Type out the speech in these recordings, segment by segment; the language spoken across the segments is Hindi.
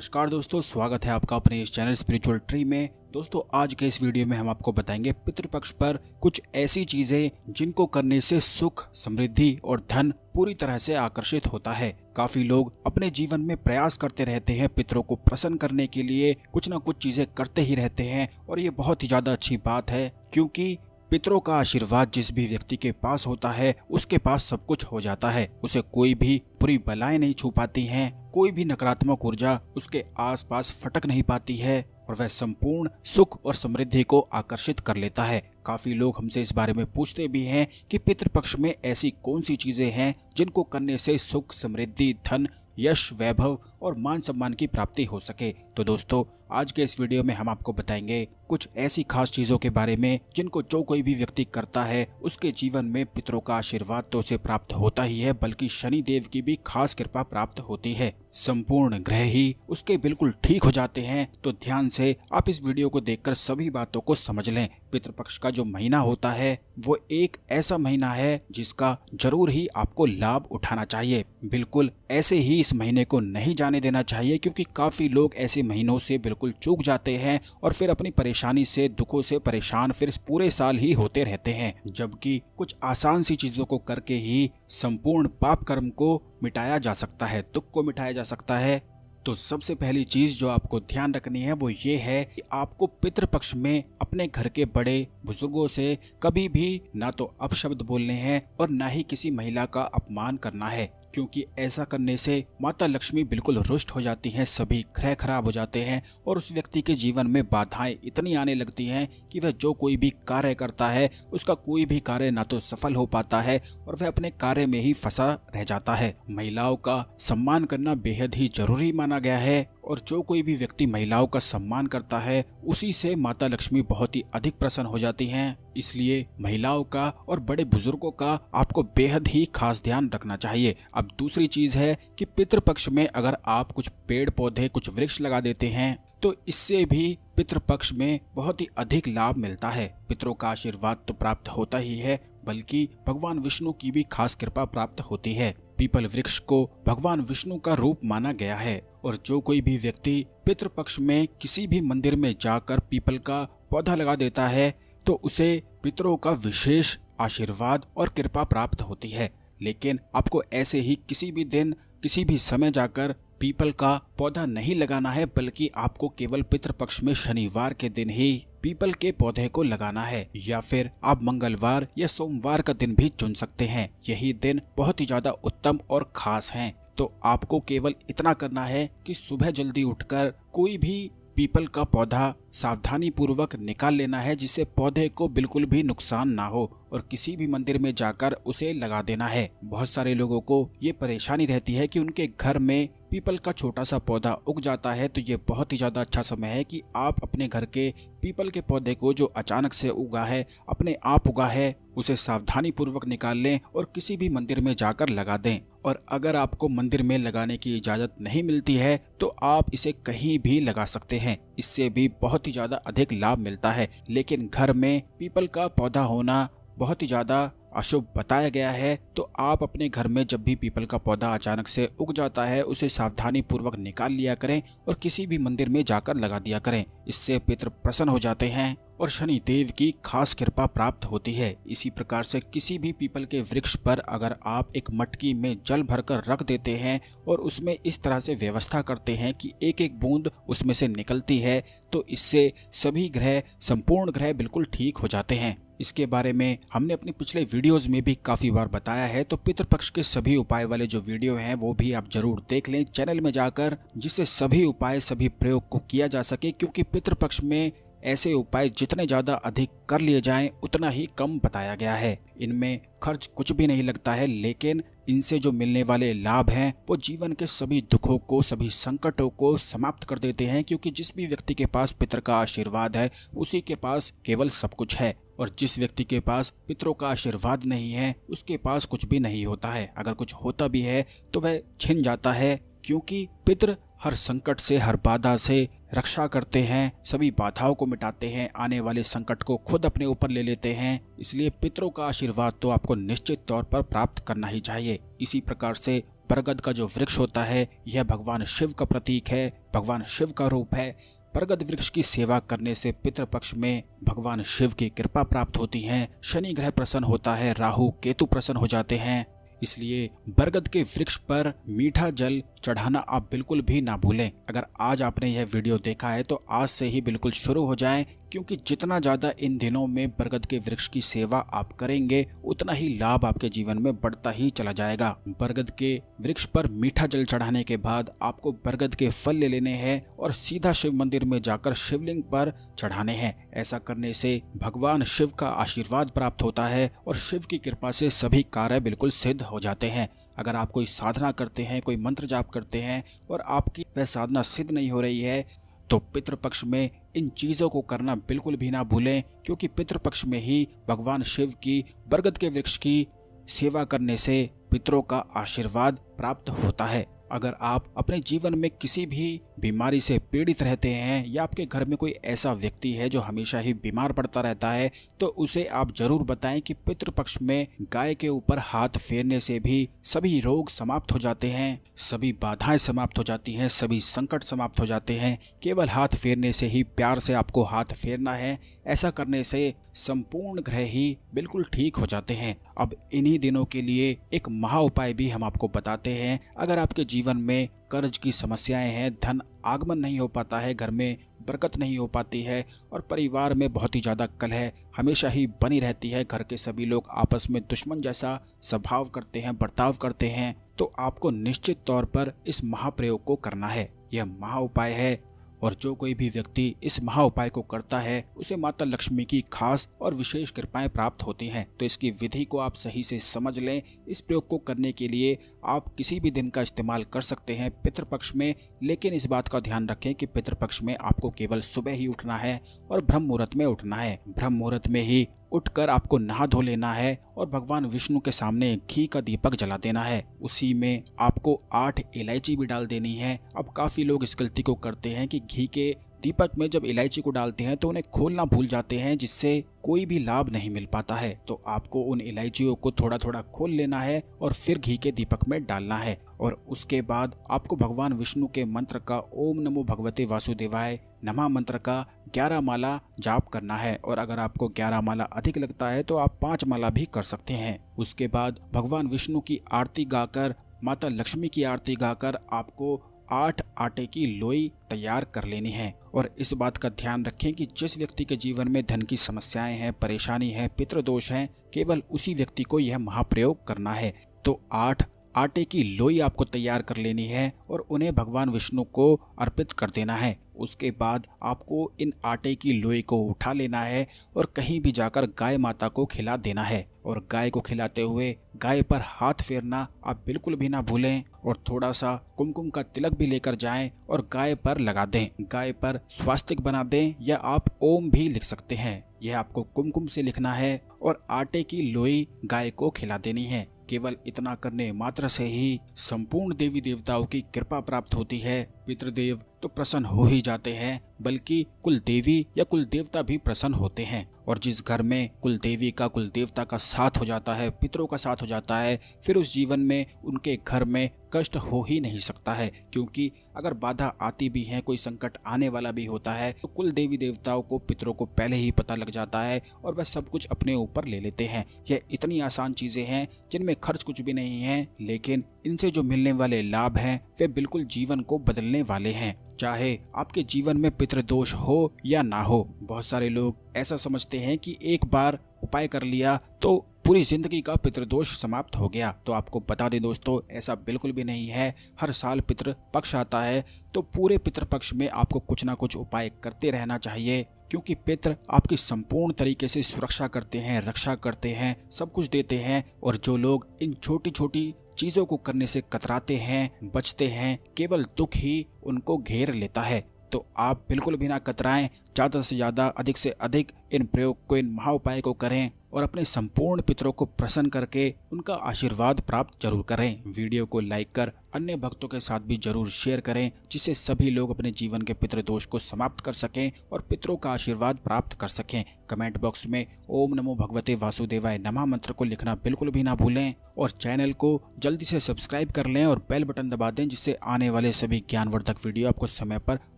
नमस्कार दोस्तों, स्वागत है आपका अपने इस चैनल स्पिरिचुअल ट्री में। दोस्तों, आज के इस वीडियो में हम आपको बताएंगे पितृपक्ष पर कुछ ऐसी चीजें जिनको करने से सुख, समृद्धि और धन पूरी तरह से आकर्षित होता है। काफी लोग अपने जीवन में प्रयास करते रहते हैं, पितरों को प्रसन्न करने के लिए कुछ न कुछ चीजें करते ही रहते हैं और ये बहुत ही ज्यादा अच्छी बात है, क्योंकि पितरों का आशीर्वाद जिस भी व्यक्ति के पास होता है उसके पास सब कुछ हो जाता है। उसे कोई भी बुरी बलाएं नहीं छू पाती हैं, कोई भी नकारात्मक ऊर्जा उसके आसपास फटक नहीं पाती है और वह संपूर्ण सुख और समृद्धि को आकर्षित कर लेता है। काफी लोग हमसे इस बारे में पूछते भी हैं कि पितृपक्ष में ऐसी कौन सी चीजें हैं जिनको करने से सुख, समृद्धि, धन, यश, वैभव और मान सम्मान की प्राप्ति हो सके। तो दोस्तों, आज के इस वीडियो में हम आपको बताएंगे कुछ ऐसी खास चीजों के बारे में जिनको जो कोई भी व्यक्ति करता है उसके जीवन में पितरों का आशीर्वाद तो उसे प्राप्त होता ही है, बल्कि शनि देव की भी खास कृपा प्राप्त होती है। संपूर्ण ग्रह ही उसके बिल्कुल ठीक हो जाते हैं। तो ध्यान से आप इस वीडियो को देखकर सभी बातों को समझ लें। पितृपक्ष का जो महीना होता है वो एक ऐसा महीना है जिसका जरूर ही आपको लाभ उठाना चाहिए। बिल्कुल ऐसे ही इस महीने को नहीं जाने देना चाहिए, क्योंकि काफी लोग ऐसे महीनों से बिल्कुल चूक जाते हैं और फिर अपनी परेशानी से, दुखों से परेशान फिर पूरे साल ही होते रहते हैं। जबकि कुछ आसान सी चीजों को करके ही संपूर्ण पाप कर्म को मिटाया जा सकता है, दुख को मिटाया जा सकता है। तो सबसे पहली चीज जो आपको ध्यान रखनी है वो ये है कि आपको पितृपक्ष में अपने घर के बड़े बुजुर्गों से कभी भी ना तो अपशब्द बोलने हैं और ना ही किसी महिला का अपमान करना है, क्योंकि ऐसा करने से माता लक्ष्मी बिल्कुल रुष्ट हो जाती हैं, सभी ग्रह खराब हो जाते हैं और उस व्यक्ति के जीवन में बाधाएं इतनी आने लगती हैं कि वह जो कोई भी कार्य करता है उसका कोई भी कार्य ना तो सफल हो पाता है और वह अपने कार्य में ही फंसा रह जाता है। महिलाओं का सम्मान करना बेहद ही जरूरी माना गया है और जो कोई भी व्यक्ति महिलाओं का सम्मान करता है उसी से माता लक्ष्मी बहुत ही अधिक प्रसन्न हो जाती हैं। इसलिए महिलाओं का और बड़े बुजुर्गों का आपको बेहद ही खास ध्यान रखना चाहिए। अब दूसरी चीज है कि पितृपक्ष में अगर आप कुछ पेड़ पौधे, कुछ वृक्ष लगा देते हैं तो इससे भी पितृपक्ष में बहुत ही अधिक लाभ मिलता है। पितरों का आशीर्वाद तो प्राप्त होता ही है, बल्कि भगवान विष्णु की भी खास कृपा प्राप्त होती है। पीपल वृक्ष को भगवान विष्णु का रूप माना गया है और जो कोई भी व्यक्ति पितृपक्ष में किसी भी मंदिर में जाकर पीपल का पौधा लगा देता है तो उसे पितरों का विशेष आशीर्वाद और कृपा प्राप्त होती है। लेकिन आपको ऐसे ही किसी भी दिन, किसी भी समय जाकर पीपल का पौधा नहीं लगाना है, बल्कि आपको केवल पितृपक्ष में शनिवार के दिन ही पीपल के पौधे को लगाना है, या फिर आप मंगलवार या सोमवार का दिन भी चुन सकते हैं। यही दिन बहुत ही ज्यादा उत्तम और खास हैं। तो आपको केवल इतना करना है कि सुबह जल्दी उठकर कोई भी पीपल का पौधा सावधानी पूर्वक निकाल लेना है, जिससे पौधे को बिल्कुल भी नुकसान ना हो, और किसी भी मंदिर में जाकर उसे लगा देना है। बहुत सारे लोगों को ये परेशानी रहती है कि उनके घर में पीपल का छोटा सा पौधा उग जाता है, तो ये बहुत ही ज्यादा अच्छा समय है कि आप अपने घर के पीपल के पौधे को जो अचानक से उगा है, अपने आप उगा है, उसे सावधानी पूर्वक निकाल लें और किसी भी मंदिर में जाकर लगा दें। और अगर आपको मंदिर में लगाने की इजाजत नहीं मिलती है तो आप इसे कहीं भी लगा सकते हैं, इससे भी बहुत ही ज्यादा अधिक लाभ मिलता है। लेकिन घर में पीपल का पौधा होना बहुत ही ज्यादा अशुभ बताया गया है, तो आप अपने घर में जब भी पीपल का पौधा अचानक से उग जाता है उसे सावधानी पूर्वक निकाल लिया करें और किसी भी मंदिर में जाकर लगा दिया करें। इससे पितर प्रसन्न हो जाते हैं और शनि देव की खास कृपा प्राप्त होती है। इसी प्रकार से किसी भी पीपल के वृक्ष पर अगर आप एक मटकी में जल भरकर रख देते हैं और उसमें इस तरह से व्यवस्था करते हैं कि एक एक बूंद उसमें से निकलती है, तो इससे सभी ग्रह, संपूर्ण ग्रह बिल्कुल ठीक हो जाते हैं। इसके बारे में हमने अपने पिछले वीडियोस में भी काफी बार बताया है, तो पितृपक्ष के सभी उपाय वाले जो वीडियो हैं वो भी आप जरूर देख लें चैनल में जाकर, जिससे सभी उपाय, सभी प्रयोग को किया जा सके। क्योंकि पितृपक्ष में ऐसे उपाय जितने ज्यादा अधिक कर लिए जाएं उतना ही कम बताया गया है। इनमें खर्च कुछ भी नहीं लगता है, लेकिन इनसे जो मिलने वाले लाभ हैं वो जीवन के सभी दुखों को, सभी संकटों को समाप्त कर देते हैं। क्योंकि जिस भी व्यक्ति के पास पितर का आशीर्वाद है उसी के पास केवल सब कुछ है, और जिस व्यक्ति के पास पितरों का आशीर्वाद नहीं है उसके पास कुछ भी नहीं होता है। अगर कुछ होता भी है तो वह छिन जाता है, क्योंकि पितर हर संकट से, हर बाधा से रक्षा करते हैं, सभी बाधाओं को मिटाते हैं, आने वाले संकट को खुद अपने ऊपर ले लेते हैं। इसलिए पितरों का आशीर्वाद तो आपको निश्चित तौर पर प्राप्त करना ही चाहिए। इसी प्रकार से बरगद का जो वृक्ष होता है यह भगवान शिव का प्रतीक है, भगवान शिव का रूप है। बरगद वृक्ष की सेवा करने से पितृपक्ष में भगवान शिव की कृपा प्राप्त होती है, शनि ग्रह प्रसन्न होता है, राहु केतु प्रसन्न हो जाते हैं। इसलिए बरगद के वृक्ष पर मीठा जल चढ़ाना आप बिल्कुल भी ना भूलें। अगर आज आपने यह वीडियो देखा है तो आज से ही बिल्कुल शुरू हो जाएं, क्योंकि जितना ज़्यादा इन दिनों में बरगद के वृक्ष की सेवा आप करेंगे उतना ही लाभ आपके जीवन में बढ़ता ही चला जाएगा। बरगद के वृक्ष पर मीठा जल चढ़ाने के बाद आपको बरगद के फल ले लेने हैं और सीधा शिव मंदिर में जाकर शिवलिंग पर चढ़ाने हैं। ऐसा करने से भगवान शिव का आशीर्वाद प्राप्त होता है और शिव की कृपा से सभी कार्य बिल्कुल सिद्ध हो जाते हैं। अगर आप कोई साधना करते हैं, कोई मंत्र जाप करते हैं और आपकी वह साधना सिद्ध नहीं हो रही है तो पितृपक्ष में इन चीज़ों को करना बिल्कुल भी ना भूलें, क्योंकि पितृपक्ष में ही भगवान शिव की बरगद के वृक्ष की सेवा करने से पितरों का आशीर्वाद प्राप्त होता है। अगर आप अपने जीवन में किसी भी बीमारी से पीड़ित रहते हैं या आपके घर में कोई ऐसा व्यक्ति है जो हमेशा ही बीमार पड़ता रहता है तो उसे आप जरूर बताएं कि पितृपक्ष में गाय के ऊपर हाथ फेरने से भी सभी रोग समाप्त हो जाते हैं, सभी बाधाएं समाप्त हो जाती हैं, सभी संकट समाप्त हो जाते हैं। केवल हाथ फेरने से ही, प्यार से आपको हाथ फेरना है। ऐसा करने से संपूर्ण ग्रह ही बिल्कुल ठीक हो जाते हैं। अब इन्हीं दिनों के लिए एक महा उपाय भी हम आपको बताते हैं। अगर आपके जीवन में कर्ज की समस्याएं हैं, धन आगमन नहीं हो पाता है, घर में बरकत नहीं हो पाती है और परिवार में बहुत ही ज़्यादा कलह हमेशा ही बनी रहती है, घर के सभी लोग आपस में दुश्मन जैसा स्वभाव करते हैं, बर्ताव करते हैं, तो आपको निश्चित तौर पर इस महाप्रयोग को करना है। यह महा उपाय है और जो कोई भी व्यक्ति इस महा उपाय को करता है उसे माता लक्ष्मी की खास और विशेष कृपाएं प्राप्त होती हैं। तो इसकी विधि को आप सही से समझ लें। इस प्रयोग को करने के लिए आप किसी भी दिन का इस्तेमाल कर सकते हैं पितृपक्ष में, लेकिन इस बात का ध्यान रखें कि पितृपक्ष में आपको केवल सुबह ही उठना है और ब्रह्म मुहूर्त में उठना है। ब्रह्म मुहूर्त में ही उठकर आपको नहा धो लेना है और भगवान विष्णु के सामने घी का दीपक जला देना है। उसी में आपको 8 इलायची भी डाल देनी है। अब काफ़ी लोग इस गलती को करते हैं कि घी के दीपक में जब इलायची को डालते हैं तो उन्हें खोलना भूल जाते हैं, जिससे कोई भी लाभ नहीं मिल पाता है। तो आपको उन इलायचियों को थोड़ा थोड़ा खोल लेना है और फिर घी के दीपक में डालना है और उसके बाद आपको भगवान विष्णु के मंत्र का ओम नमो भगवते वासुदेवाय नमः मंत्र का 11 माला जाप करना है। और अगर आपको 11 माला अधिक लगता है तो आप 5 माला भी कर सकते हैं। उसके बाद भगवान विष्णु की आरती गाकर, माता लक्ष्मी की आरती गाकर आपको 8 आटे की लोई तैयार कर लेनी है। और इस बात का ध्यान रखें कि जिस व्यक्ति के जीवन में धन की समस्याएं हैं, परेशानी है, पितृदोष हैं, केवल उसी व्यक्ति को यह महाप्रयोग करना है। तो 8 आटे की लोई आपको तैयार कर लेनी है और उन्हें भगवान विष्णु को अर्पित कर देना है। उसके बाद आपको इन आटे की लोई को उठा लेना है और कहीं भी जाकर गाय माता को खिला देना है। और गाय को खिलाते हुए गाय पर हाथ फेरना आप बिल्कुल भी ना भूलें और थोड़ा सा कुमकुम का तिलक भी लेकर जाएं और गाय पर लगा दें। गाय पर स्वास्तिक बना दें या आप ओम भी लिख सकते हैं। यह आपको कुमकुम से लिखना है और आटे की लोई गाय को खिला देनी है। केवल इतना करने मात्र से ही संपूर्ण देवी देवताओं की कृपा प्राप्त होती है। पितृदेव तो प्रसन्न हो ही जाते हैं, बल्कि कुल देवी या कुल देवता भी प्रसन्न होते हैं। और जिस घर में कुल देवी का, कुल देवता का साथ हो जाता है, पितरों का साथ हो जाता है, फिर उस जीवन में उनके घर में कष्ट हो ही नहीं सकता है। क्योंकि अगर बाधा आती भी है, कोई संकट आने वाला भी होता है, तो कुल देवी देवताओं को, पितरों को पहले ही पता लग जाता है और वह सब कुछ अपने ऊपर ले लेते हैं। यह इतनी आसान चीजें हैं जिनमें खर्च कुछ भी नहीं है, लेकिन इनसे जो मिलने वाले लाभ हैं वे बिल्कुल जीवन को बदलने वाले हैं। चाहे आपके जीवन में पितृदोष हो या ना हो। बहुत सारे लोग ऐसा समझते हैं कि एक बार उपाय कर लिया तो पूरी जिंदगी का पितृदोष समाप्त हो गया। तो आपको बता दें दोस्तों, ऐसा बिल्कुल भी नहीं है। हर साल पितृ पक्ष आता है तो पूरे पितृपक्ष में आपको कुछ ना कुछ उपाय करते रहना चाहिए, क्योंकि पितृ आपकी संपूर्ण तरीके से सुरक्षा करते हैं, रक्षा करते हैं, सब कुछ देते हैं। और जो लोग इन छोटी छोटी चीजों को करने से कतराते हैं, बचते हैं, केवल दुख ही उनको घेर लेता है। तो आप बिल्कुल भी ना कतराएं। ज़्यादा से ज़्यादा, अधिक से अधिक इन प्रयोग को, इन महाउपाय को करें और अपने संपूर्ण पितरों को प्रसन्न करके उनका आशीर्वाद प्राप्त जरूर करें। वीडियो को लाइक कर अन्य भक्तों के साथ भी जरूर शेयर करें, जिससे सभी लोग अपने जीवन के पितृदोष को समाप्त कर सकें और पितरों का आशीर्वाद प्राप्त कर सकें। कमेंट बॉक्स में ओम नमो भगवते वासुदेवाय नमः मंत्र को लिखना बिल्कुल भी ना भूलें और चैनल को जल्दी से सब्सक्राइब कर लें और बेल बटन दबा दें, जिससे आने वाले सभी ज्ञानवर्धक वीडियो आपको समय पर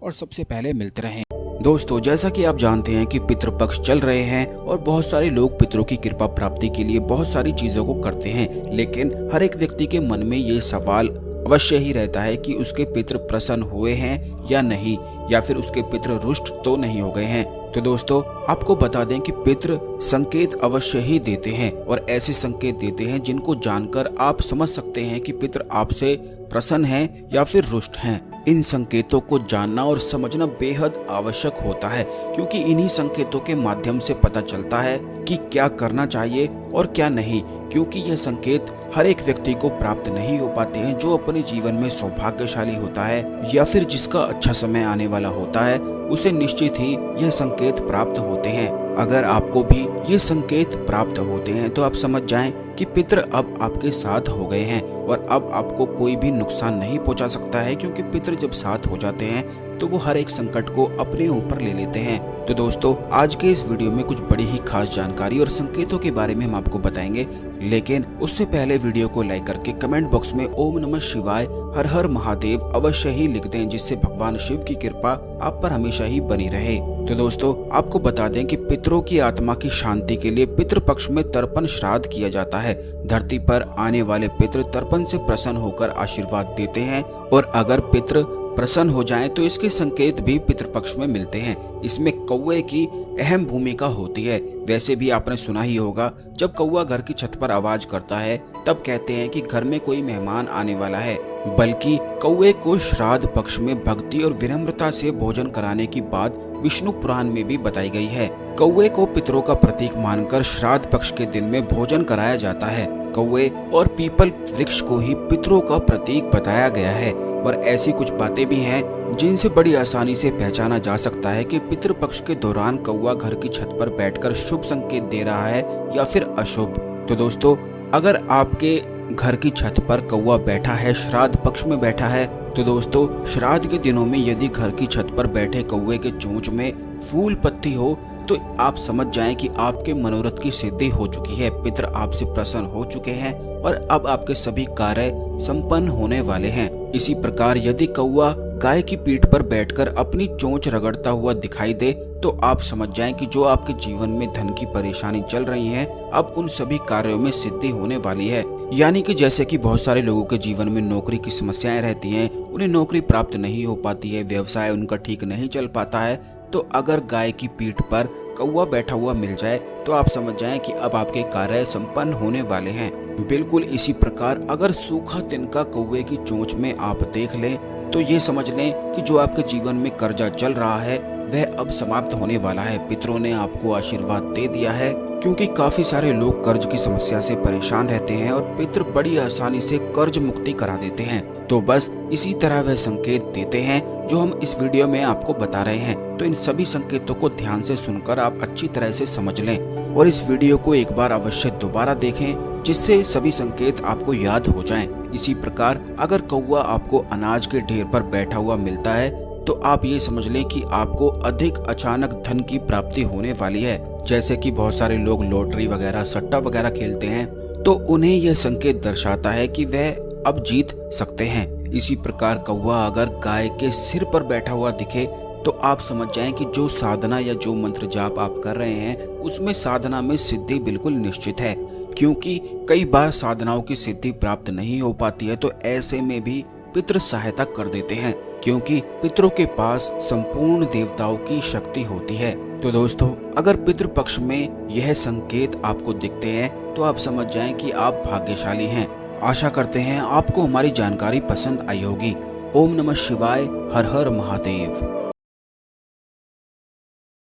और सबसे पहले मिलते रहें। दोस्तों, जैसा कि आप जानते हैं कि पितृपक्ष चल रहे हैं और बहुत सारे लोग पितरों की कृपा प्राप्ति के लिए बहुत सारी चीजों को करते हैं, लेकिन हर एक व्यक्ति के मन में ये सवाल अवश्य ही रहता है कि उसके पितृ प्रसन्न हुए हैं या नहीं, या फिर उसके पितृ रुष्ट तो नहीं हो गए हैं। तो दोस्तों, आपको बता दें कि पितृ संकेत अवश्य ही देते हैं और ऐसे संकेत देते हैं जिनको जानकर आप समझ सकते हैं कि पितृ आपसे प्रसन्न हैं या फिर रुष्ट हैं। इन संकेतों को जानना और समझना बेहद आवश्यक होता है, क्योंकि इन्हीं संकेतों के माध्यम से पता चलता है कि क्या करना चाहिए और क्या नहीं, क्योंकि यह संकेत हर एक व्यक्ति को प्राप्त नहीं हो पाते हैं। जो अपने जीवन में सौभाग्यशाली होता है या फिर जिसका अच्छा समय आने वाला होता है, उसे निश्चित ही यह संकेत प्राप्त होते हैं। अगर आपको भी ये संकेत प्राप्त होते हैं तो आप समझ जाएं कि पितृ अब आपके साथ हो गए हैं और अब आपको कोई भी नुकसान नहीं पहुंचा सकता है, क्योंकि पितृ जब साथ हो जाते हैं तो वो हर एक संकट को अपने ऊपर ले लेते हैं। तो दोस्तों, आज के इस वीडियो में कुछ बड़ी ही खास जानकारी और संकेतों के बारे में हम आपको बताएंगे, लेकिन उससे पहले वीडियो को लाइक करके कमेंट बॉक्स में ओम नमः शिवाय हर हर महादेव अवश्य ही लिख दें, जिससे भगवान शिव की कृपा आप पर हमेशा ही बनी रहे। तो दोस्तों, आपको बता दें कि पितरों की आत्मा की शांति के लिए पितृपक्ष में तर्पण श्राद्ध किया जाता है। धरती पर आने वाले पितृ तर्पण से प्रसन्न होकर आशीर्वाद देते हैं और अगर पितृ प्रसन्न हो जाएं तो इसके संकेत भी पितृपक्ष में मिलते हैं। इसमें कौवे की अहम भूमिका होती है। वैसे भी आपने सुना ही होगा, जब कौवा घर की छत पर आवाज करता है तब कहते हैं कि घर में कोई मेहमान आने वाला है। बल्कि कौवे को श्राद्ध पक्ष में भक्ति और विनम्रता से भोजन कराने की बात विष्णु पुराण में भी बताई गई है। कौवे को पितरों का प्रतीक मानकर श्राद्ध पक्ष के दिन में भोजन कराया जाता है। कौवे और पीपल वृक्ष को ही पितरों का प्रतीक बताया गया है और ऐसी कुछ बातें भी हैं जिनसे बड़ी आसानी से पहचाना जा सकता है कि पितृपक्ष के दौरान कौवा घर की छत पर बैठकर शुभ संकेत दे रहा है या फिर अशुभ। तो दोस्तों, अगर आपके घर की छत पर कौवा बैठा है, श्राद्ध पक्ष में बैठा है, तो दोस्तों श्राद्ध के दिनों में यदि घर की छत पर बैठे कौवे के चोंच में फूल पत्ती हो तो आप समझ जाएं कि आपके मनोरथ की सिद्धि हो चुकी है। पितृ आपसे प्रसन्न हो चुके हैं और अब आपके सभी कार्य संपन्न होने वाले हैं। इसी प्रकार यदि कौवा गाय की पीठ पर बैठकर अपनी चोंच रगड़ता हुआ दिखाई दे तो आप समझ जाएं कि जो आपके जीवन में धन की परेशानी चल रही है, अब उन सभी कार्यों में सिद्धि होने वाली है। यानी कि जैसे कि बहुत सारे लोगों के जीवन में नौकरी की समस्याएं रहती हैं, उन्हें नौकरी प्राप्त नहीं हो पाती है, व्यवसाय उनका ठीक नहीं चल पाता है, तो अगर गाय की पीठ पर कौवा बैठा हुआ मिल जाए तो आप समझ जाएं कि अब आपके कार्य संपन्न होने वाले हैं। बिल्कुल इसी प्रकार अगर सूखा तिनका कौवे की चोंच में आप देख लें तो ये समझ लें कि जो आपके जीवन में कर्जा चल रहा है वह अब समाप्त होने वाला है। पितरों ने आपको आशीर्वाद दे दिया है, क्योंकि काफी सारे लोग कर्ज की समस्या से परेशान रहते हैं और पितृ बड़ी आसानी से कर्ज मुक्ति करा देते हैं। तो बस इसी तरह वह संकेत देते हैं जो हम इस वीडियो में आपको बता रहे हैं। तो इन सभी संकेतों को ध्यान से सुनकर आप अच्छी तरह से समझ लें और इस वीडियो को एक बार अवश्य दोबारा देखें, जिससे सभी संकेत आपको याद हो जाएं। इसी प्रकार अगर कौवा आपको अनाज के ढेर पर बैठा हुआ मिलता है तो आप ये समझ लें कि आपको अधिक अचानक धन की प्राप्ति होने वाली है। जैसे कि बहुत सारे लोग लॉटरी वगैरह, सट्टा वगैरह खेलते हैं तो उन्हें यह संकेत दर्शाता है कि वह अब जीत सकते हैं। इसी प्रकार कौवा अगर गाय के सिर पर बैठा हुआ दिखे तो आप समझ जाएं कि जो साधना या जो मंत्र जाप आप कर रहे हैं उसमें साधना में सिद्धि बिल्कुल निश्चित है, क्योंकि कई बार साधनाओं की सिद्धि प्राप्त नहीं हो पाती है। तो ऐसे में भी पितृ सहायता कर देते हैं, क्योंकि पितरों के पास संपूर्ण देवताओं की शक्ति होती है। तो दोस्तों, अगर पितृ पक्ष में यह संकेत आपको दिखते हैं तो आप समझ जाएं कि आप भाग्यशाली हैं। आशा करते हैं आपको हमारी जानकारी पसंद आई होगी। ओम नमः शिवाय, हर हर महादेव।